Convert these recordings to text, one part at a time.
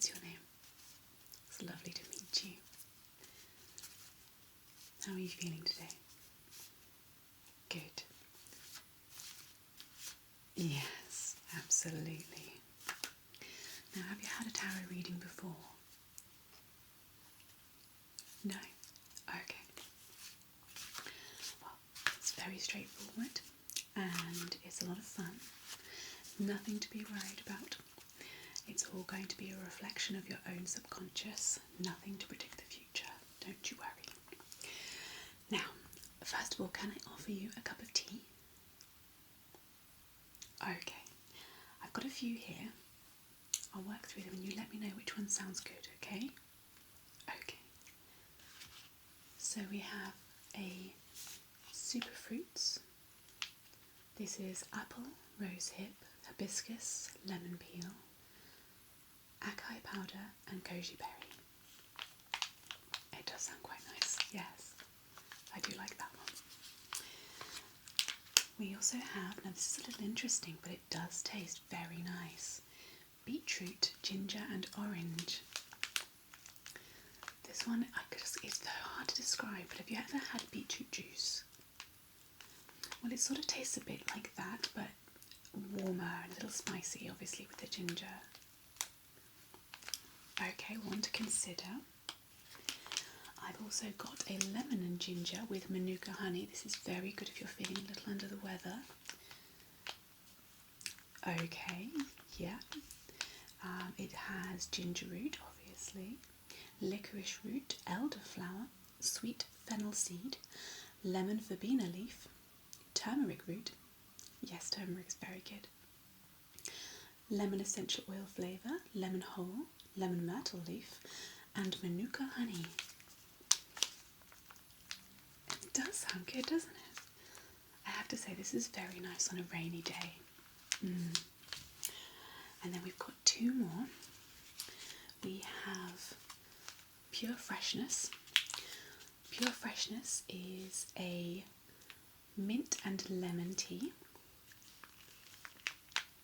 what's your name? It's lovely to meet you. How are you feeling today? Good. Yes, absolutely. Now, have you had a tarot reading before? No? Okay. Well, it's very straightforward and it's a lot of fun. Nothing to be worried about. It's all going to be a reflection of your own subconscious. Nothing to predict the future. Don't you worry. Now, first of all, can I offer you a cup of tea? Okay. I've got a few here. I'll work through them and you let me know which one sounds good, okay? Okay. So we have a super fruits. This is apple, rosehip, hibiscus, lemon peel, acai powder and goji berry. It does sound quite nice, yes. I do like that one. We also have, now this is a little interesting, but it does taste very nice. Beetroot, ginger and orange. This one, it's so hard to describe, but have you ever had beetroot juice? Well, it sort of tastes a bit like that, but warmer and a little spicy, obviously, with the ginger. Okay, one to consider. I've also got a lemon and ginger with manuka honey. This is very good if you're feeling a little under the weather. Okay, yeah. It has ginger root, obviously, licorice root, elderflower, sweet fennel seed, lemon verbena leaf, turmeric root. Yes, turmeric is very good. Lemon essential oil flavour, lemon whole, lemon myrtle leaf, and manuka honey. It does sound good, doesn't it? I have to say, this is very nice on a rainy day. And then we've got two more. We have Pure Freshness. Pure Freshness is a mint and lemon tea.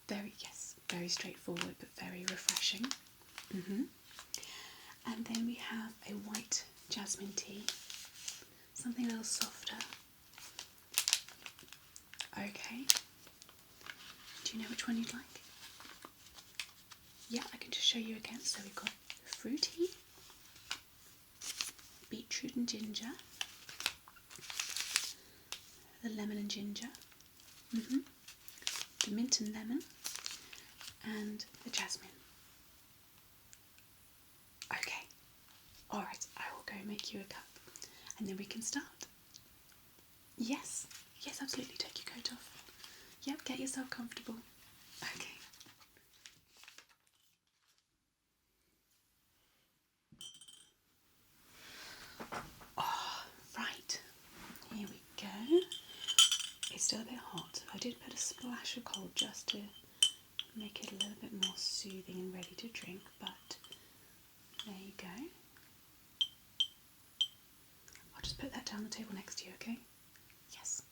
Very straightforward but very refreshing. And then we have a white jasmine tea, something a little softer. Okay. Do you know which one you'd like? Yeah, I can just show you again. So we've got fruity, beetroot and ginger, the lemon and ginger, the mint and lemon, and the jasmine. Okay, alright, I will go make you a cup and then we can start. Yes, absolutely, take your coat off. Yep, get yourself comfortable. Okay. Right, here we go. It's still a bit hot. I did put a splash of cold just to make it a little bit more soothing and ready to drink, but there you go. I'll just put that down the table next to you, okay? Yes.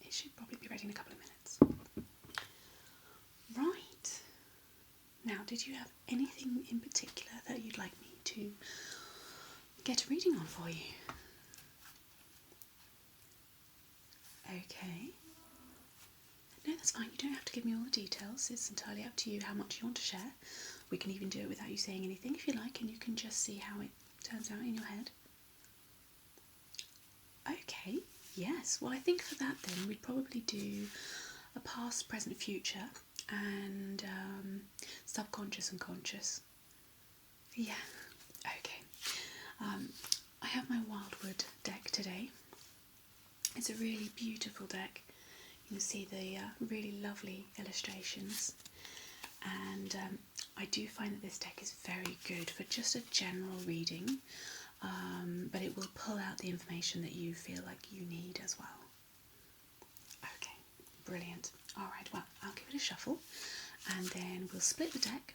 It should probably be ready in a couple of minutes. Right. Now, did you have anything in particular that you'd like me to get a reading on for you? Okay. No, that's fine. You don't have to give me all the details. It's entirely up to you how much you want to share. We can even do it without you saying anything if you like, and you can just see how it turns out in your head. Okay, yes. Well, I think for that then we'd probably do a past, present, future, and subconscious and conscious. Yeah, okay. I have my Wildwood deck today. It's a really beautiful deck. You can see the really lovely illustrations, and I do find that this deck is very good for just a general reading, but it will pull out the information that you feel like you need as well. Okay, brilliant. Alright, well, I'll give it a shuffle and then we'll split the deck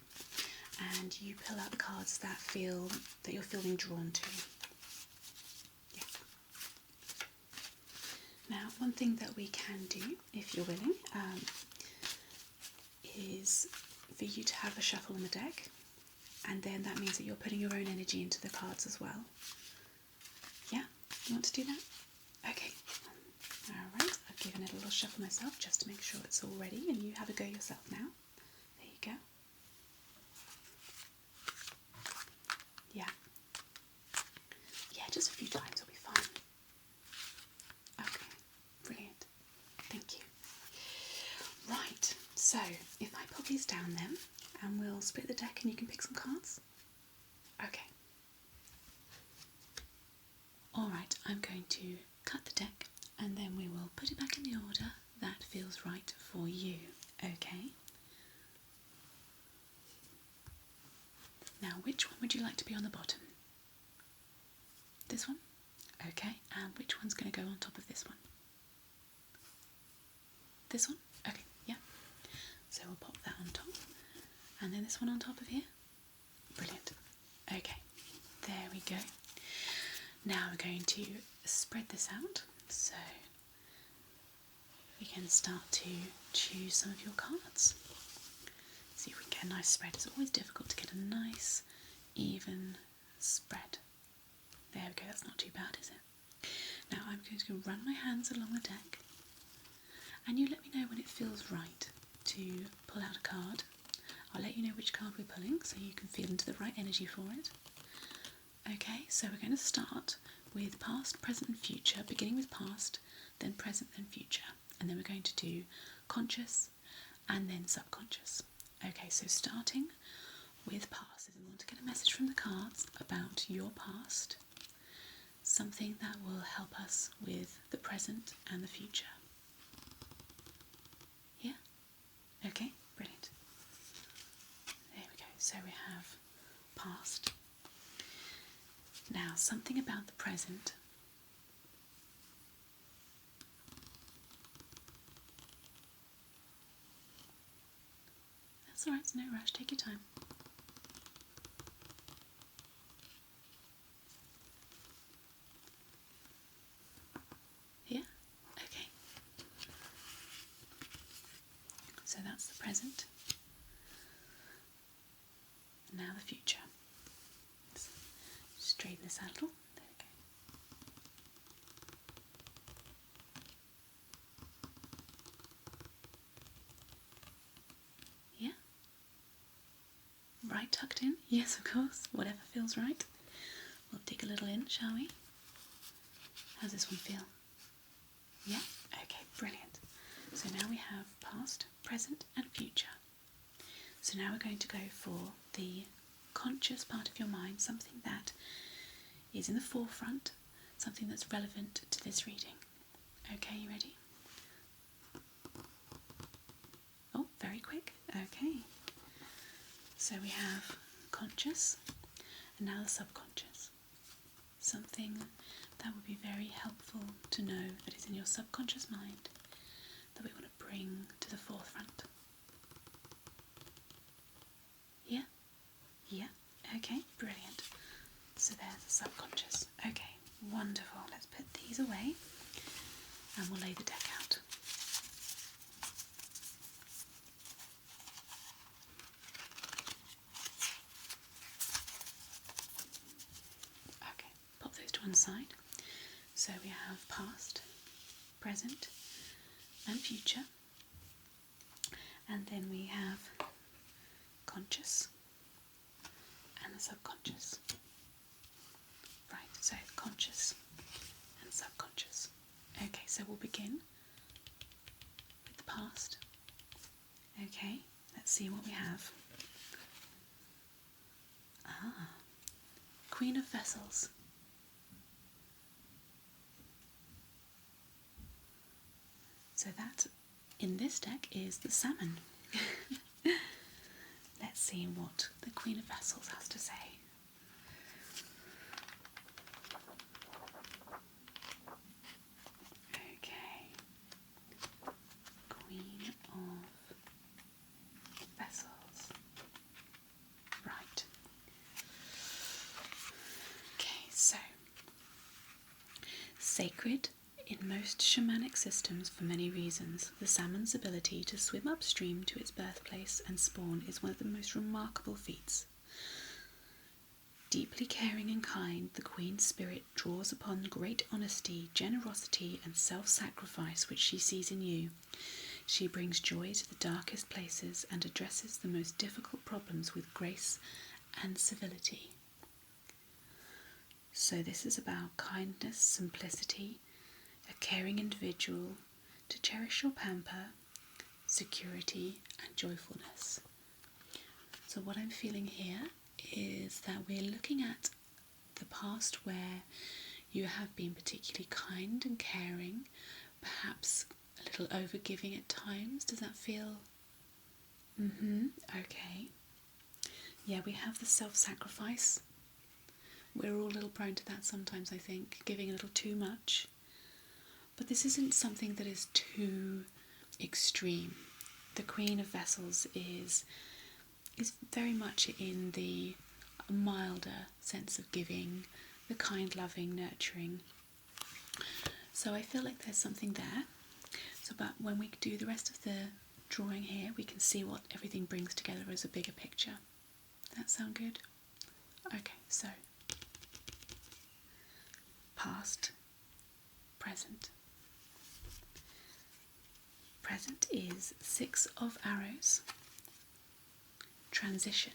and you pull out the cards that you're feeling drawn to. Yeah. Now, one thing that we can do, if you're willing, is for you to have a shuffle on the deck and then that means that you're putting your own energy into the cards as well. Yeah, you want to do that? Okay. Alright, I've given it a little shuffle myself just to make sure it's all ready, and you have a go yourself now. There you go. Yeah. Yeah, just a few times will be fine. Okay, brilliant. Thank you. Right, so if I pop these down then, and we'll split the deck and you can pick some cards. Okay. Alright, I'm going to cut the deck and then we will put it back in the order that feels right for you. Okay. Now, which one would you like to be on the bottom? This one? Okay, and which one's going to go on top of this one? This one? Okay, yeah. So we'll pop that on top. And then this one on top of here. Brilliant. Okay, there we go. Now we're going to spread this out. So we can start to choose some of your cards. See if we can get a nice spread. It's always difficult to get a nice, even spread. There we go, that's not too bad, is it? Now I'm going to run my hands along the deck, and you let me know when it feels right to pull out a card. I'll let you know which card we're pulling so you can feel into the right energy for it. Okay, so we're going to start with past, present and future, beginning with past, then present, then future. And then we're going to do conscious and then subconscious. Okay, so starting with past. If we want to get a message from the cards about your past, something that will help us with the present and the future. Yeah? Okay, brilliant. There we go. So we have past. Now, something about the present. That's alright, it's no rush, take your time. Yeah? Okay. So that's the present. Now the future. Let's straighten this out a little. There we go. Yeah? Right tucked in? Yes, of course. Whatever feels right. We'll dig a little in, shall we? How's this one feel? Yeah? Okay, brilliant. So now we have past, present and future. So now we're going to go for the conscious part of your mind, something that is in the forefront, something that's relevant to this reading. Okay, you ready? Oh, very quick. Okay. So we have conscious and now the subconscious. Something that would be very helpful to know that is in your subconscious mind that we want to bring to the forefront. Yeah? Yeah? Okay, brilliant. So there's the subconscious. Okay, wonderful. Let's put these away and we'll lay the deck out. Okay, pop those to one side. So we have past, present and future. And then we have conscious and the subconscious. Right, so conscious and subconscious. Okay, so we'll begin with the past. Okay, let's see what we have. Ah, Queen of Vessels. So that in this deck is the salmon. Let's see what the Queen of Vessels has to say. Okay, Queen of Vessels. Right. Okay, so sacred in most shamanic systems for many reasons, the salmon's ability to swim upstream to its birthplace and spawn is one of the most remarkable feats. Deeply caring and kind, the Queen's spirit draws upon great honesty, generosity, and self-sacrifice which she sees in you. She brings joy to the darkest places and addresses the most difficult problems with grace and civility. So this is about kindness, simplicity, a caring individual to cherish or pamper, security and joyfulness. So what I'm feeling here is that we're looking at the past where you have been particularly kind and caring, perhaps a little overgiving at times. Does that feel? Okay. Yeah, we have the self-sacrifice. We're all a little prone to that sometimes, I think, giving a little too much. But this isn't something that is too extreme. The Queen of Vessels is very much in the milder sense of giving, the kind, loving, nurturing. So I feel like there's something there. So, but when we do the rest of the drawing here, we can see what everything brings together as a bigger picture. Does that sound good? Okay, so past, present. Present is 6 of arrows. Transition.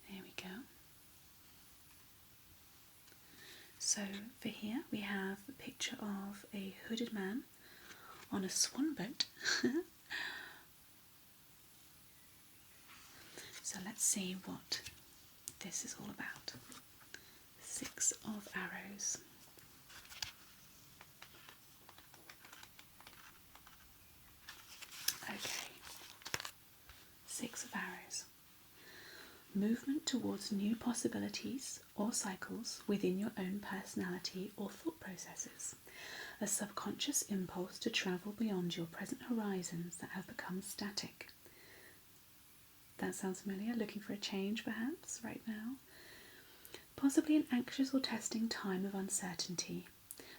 There we go. So for here we have a picture of a hooded man on a swan boat. So let's see what this is all about. 6 of arrows. Okay. 6 of arrows. Movement towards new possibilities or cycles within your own personality or thought processes. A subconscious impulse to travel beyond your present horizons that have become static. That sounds familiar? Looking for a change perhaps right now? Possibly an anxious or testing time of uncertainty,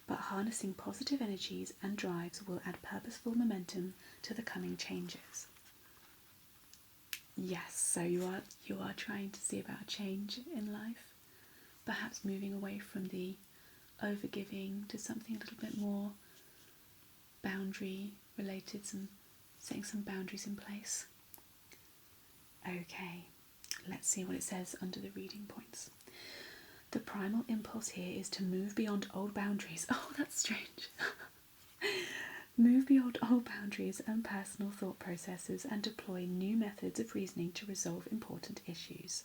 but harnessing positive energies and drives will add purposeful momentum to the coming changes. Yes, so you are trying to see about a change in life, perhaps moving away from the overgiving to something a little bit more boundary related, setting some boundaries in place. Okay, let's see what it says under the reading points. The primal impulse here is to move beyond old boundaries. Oh, that's strange. Move beyond old boundaries and personal thought processes and deploy new methods of reasoning to resolve important issues.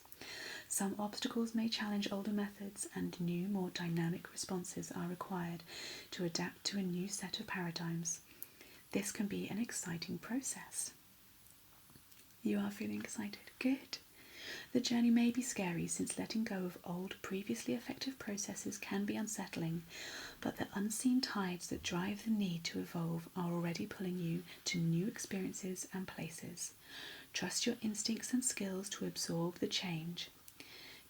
Some obstacles may challenge older methods, and new, more dynamic responses are required to adapt to a new set of paradigms. This can be an exciting process. You are feeling excited? Good. The journey may be scary, since letting go of old, previously effective processes can be unsettling, but the unseen tides that drive the need to evolve are already pulling you to new experiences and places. Trust your instincts and skills to absorb the change.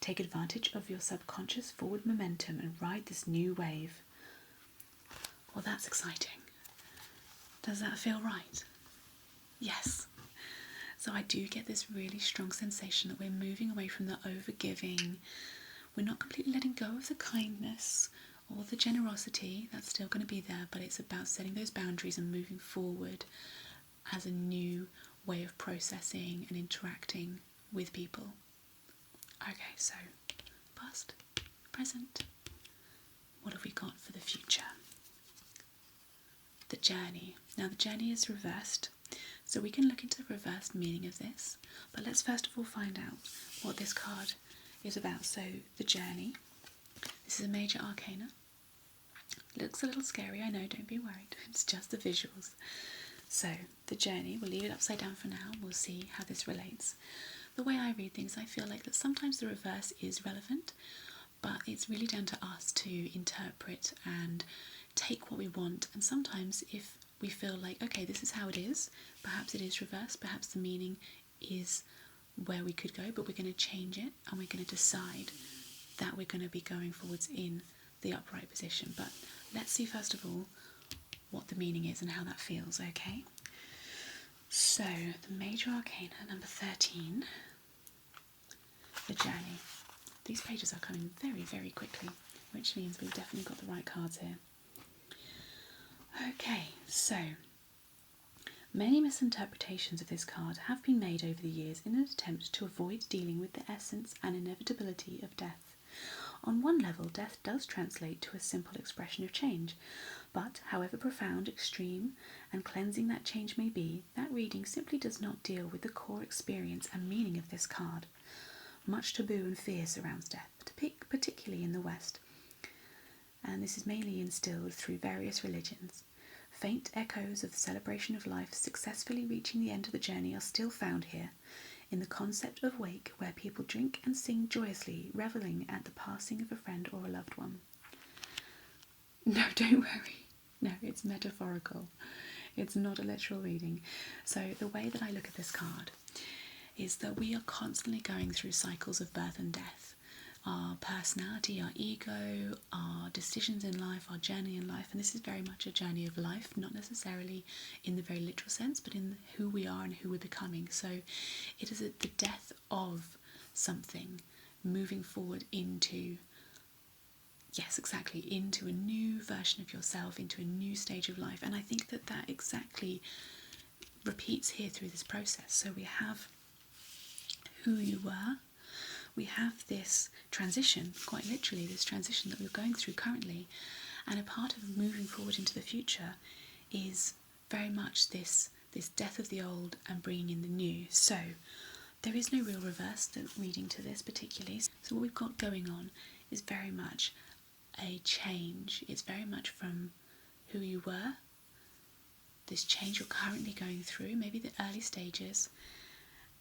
Take advantage of your subconscious forward momentum and ride this new wave. Well, that's exciting. Does that feel right? Yes. So I do get this really strong sensation that we're moving away from the overgiving. We're not completely letting go of the kindness or the generosity. That's still going to be there, but it's about setting those boundaries and moving forward as a new way of processing and interacting with people. Okay, so past, present. What have we got for the future? The journey. Now the journey is reversed, so we can look into the reversed meaning of this, but let's first of all find out what this card is about. So the journey. This is a major arcana. Looks a little scary, I know, don't be worried. It's just the visuals. So the journey, we'll leave it upside down for now. We'll see how this relates. The way I read things, I feel like that sometimes the reverse is relevant, but it's really down to us to interpret and take what we want. And sometimes if we feel like, okay, this is how it is, perhaps it is reversed, perhaps the meaning is where we could go, but we're going to change it and we're going to decide that we're going to be going forwards in the upright position. But let's see first of all what the meaning is and how that feels, okay? So the major arcana, number 13, the journey. These pages are coming very, very quickly, which means we've definitely got the right cards here. Okay, so many misinterpretations of this card have been made over the years in an attempt to avoid dealing with the essence and inevitability of death. On one level, death does translate to a simple expression of change, but however profound, extreme, and cleansing that change may be, that reading simply does not deal with the core experience and meaning of this card. Much taboo and fear surrounds death, particularly in the West, and this is mainly instilled through various religions. Faint echoes of the celebration of life successfully reaching the end of the journey are still found here, in the concept of wake, where people drink and sing joyously, revelling at the passing of a friend or a loved one. No, don't worry. No, it's metaphorical. It's not a literal reading. So the way that I look at this card is that we are constantly going through cycles of birth and death. Our personality, our ego, our decisions in life, our journey in life, and this is very much a journey of life, not necessarily in the very literal sense, but in who we are and who we're becoming. So it is the death of something moving forward into, yes, exactly, into a new version of yourself, into a new stage of life. And I think that that exactly repeats here through this process. So we have who you were, we have this transition, quite literally this transition that we're going through currently, and a part of moving forward into the future is very much this death of the old and bringing in the new. So there is no real reverse reading to this particularly. So what we've got going on is very much a change. It's very much from who you were, this change you're currently going through, maybe the early stages,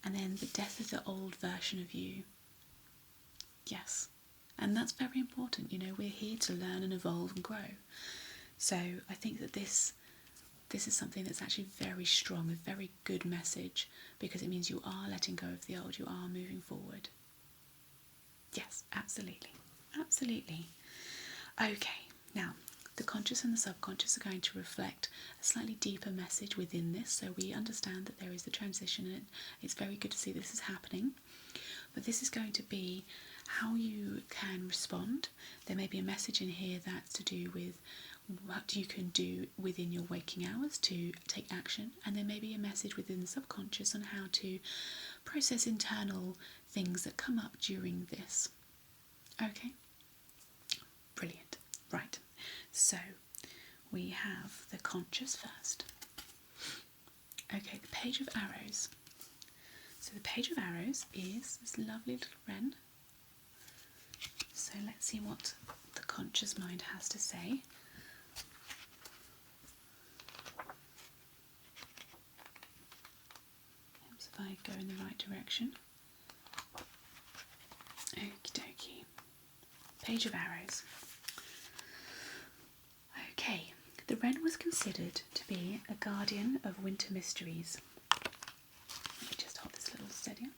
and then the death of the old version of you. Yes, and that's very important. You know, we're here to learn and evolve and grow. So I think that this is something that's actually very strong, a very good message, because it means you are letting go of the old, you are moving forward. Yes, absolutely, absolutely. Okay, now the conscious and the subconscious are going to reflect a slightly deeper message within this, so we understand that there is the transition, and it's very good to see this is happening. But this is going to be how you can respond. There may be a message in here that's to do with what you can do within your waking hours to take action, and there may be a message within the subconscious on how to process internal things that come up during this. Okay, brilliant. Right, so we have the conscious first. Okay, the page of arrows. So the page of arrows is this lovely little wren. So let's see what the conscious mind has to say. Perhaps if I go in the right direction. Okie dokie. Page of arrows. Okay, the wren was considered to be a guardian of winter mysteries. Let me just hold this a little steadier.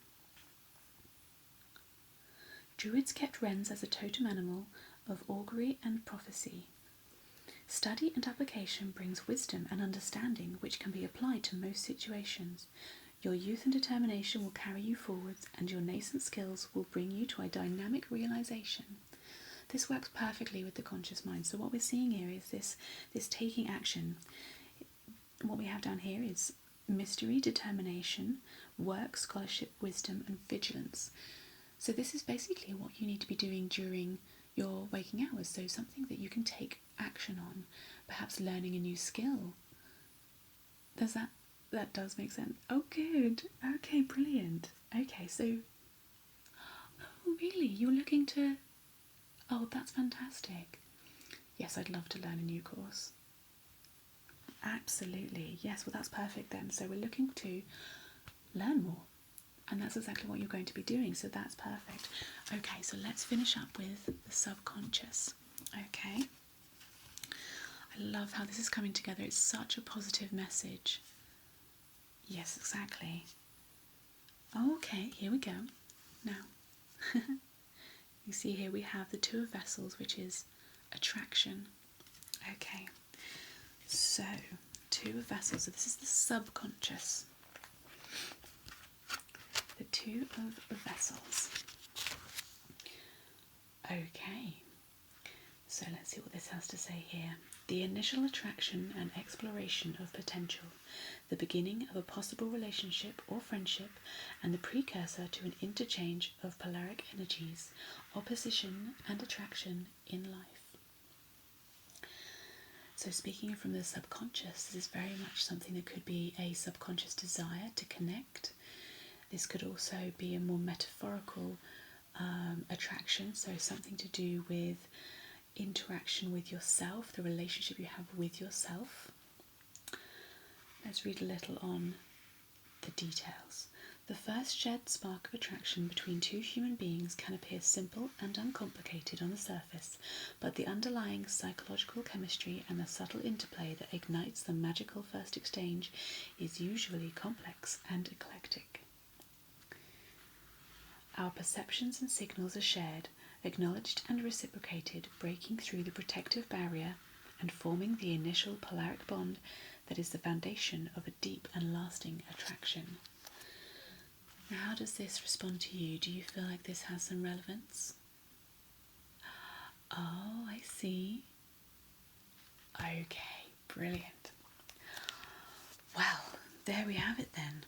Druids kept wrens as a totem animal of augury and prophecy. Study and application brings wisdom and understanding which can be applied to most situations. Your youth and determination will carry you forwards, and your nascent skills will bring you to a dynamic realization. This works perfectly with the conscious mind. So what we're seeing here is this taking action. What we have down here is mystery, determination, work, scholarship, wisdom, and vigilance. So this is basically what you need to be doing during your waking hours. So something that you can take action on, perhaps learning a new skill. That does make sense? Oh, good. Okay, brilliant. Okay, so, oh, really? You're looking to, oh, that's fantastic. Yes, I'd love to learn a new course. Absolutely. Yes, well, that's perfect then. So we're looking to learn more. And that's exactly what you're going to be doing, so that's perfect. Okay, so let's finish up with the subconscious. Okay. I love how this is coming together. It's such a positive message. Yes, exactly. Okay, here we go. Now, you see here we have the Two of Vessels, which is attraction. Okay, so Two of Vessels. So this is the subconscious. The Two of Vessels. Okay, so let's see what this has to say here. The initial attraction and exploration of potential, the beginning of a possible relationship or friendship, and the precursor to an interchange of polaric energies, opposition and attraction in life. So speaking from the subconscious, this is very much something that could be a subconscious desire to connect. This could also be a more metaphorical attraction, so something to do with interaction with yourself, the relationship you have with yourself. Let's read a little on the details. The first shared spark of attraction between two human beings can appear simple and uncomplicated on the surface, but the underlying psychological chemistry and the subtle interplay that ignites the magical first exchange is usually complex and eclectic. Our perceptions and signals are shared, acknowledged and reciprocated, breaking through the protective barrier and forming the initial polaric bond that is the foundation of a deep and lasting attraction. Now, how does this respond to you? Do you feel like this has some relevance? Oh, I see. Okay, brilliant. Well, there we have it then.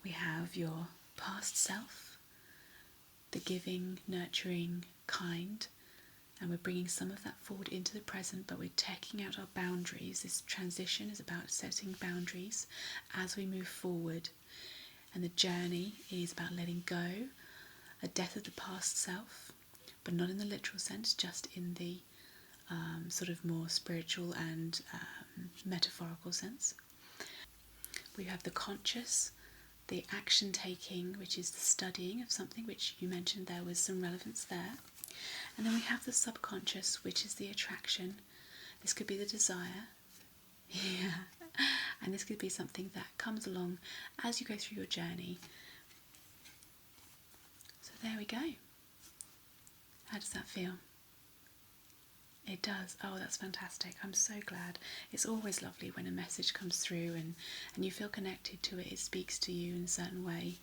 We have your past self, the giving, nurturing, kind, and we're bringing some of that forward into the present, but we're taking out our boundaries. This transition is about setting boundaries as we move forward, and the journey is about letting go, a death of the past self, but not in the literal sense, just in the sort of more spiritual and metaphorical sense. We have the conscious, the action taking, which is the studying of something, which you mentioned there was some relevance there. And then we have the subconscious, which is the attraction. This could be the desire. Yeah. And this could be something that comes along as you go through your journey. So there we go. How does that feel? It does. Oh, that's fantastic. I'm so glad. It's always lovely when a message comes through and you feel connected to it. It speaks to you in a certain way.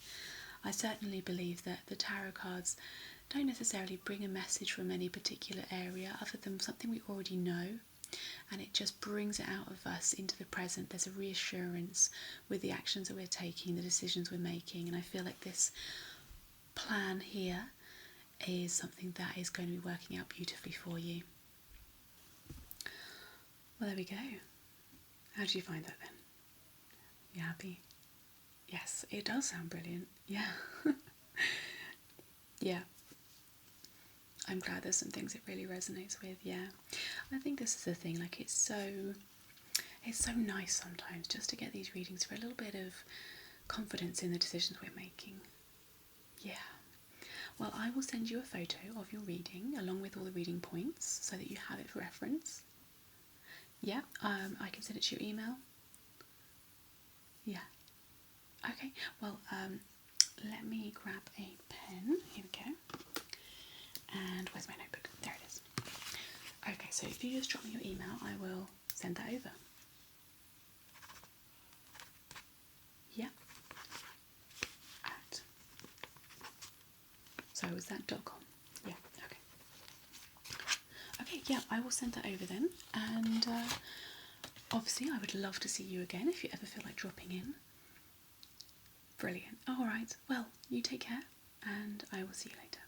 I certainly believe that the tarot cards don't necessarily bring a message from any particular area other than something we already know, and it just brings it out of us into the present. There's a reassurance with the actions that we're taking, the decisions we're making, and I feel like this plan here is something that is going to be working out beautifully for you. Well, there we go. How do you find that then? You happy? Yes, it does sound brilliant. Yeah. Yeah. I'm glad there's some things it really resonates with, yeah. I think this is the thing, like it's so nice sometimes just to get these readings for a little bit of confidence in the decisions we're making. Yeah. Well, I will send you a photo of your reading along with all the reading points so that you have it for reference. Yeah, I can send it to your email. Yeah. Okay, well, let me grab a pen. Here we go. And where's my notebook? There it is. Okay, so if you just drop me your email, I will send that over. Yeah. So was that .com? Yeah, okay. Okay, yeah, I will send that over then. And obviously I would love to see you again if you ever feel like dropping in. Brilliant. All right, well, you take care and I will see you later.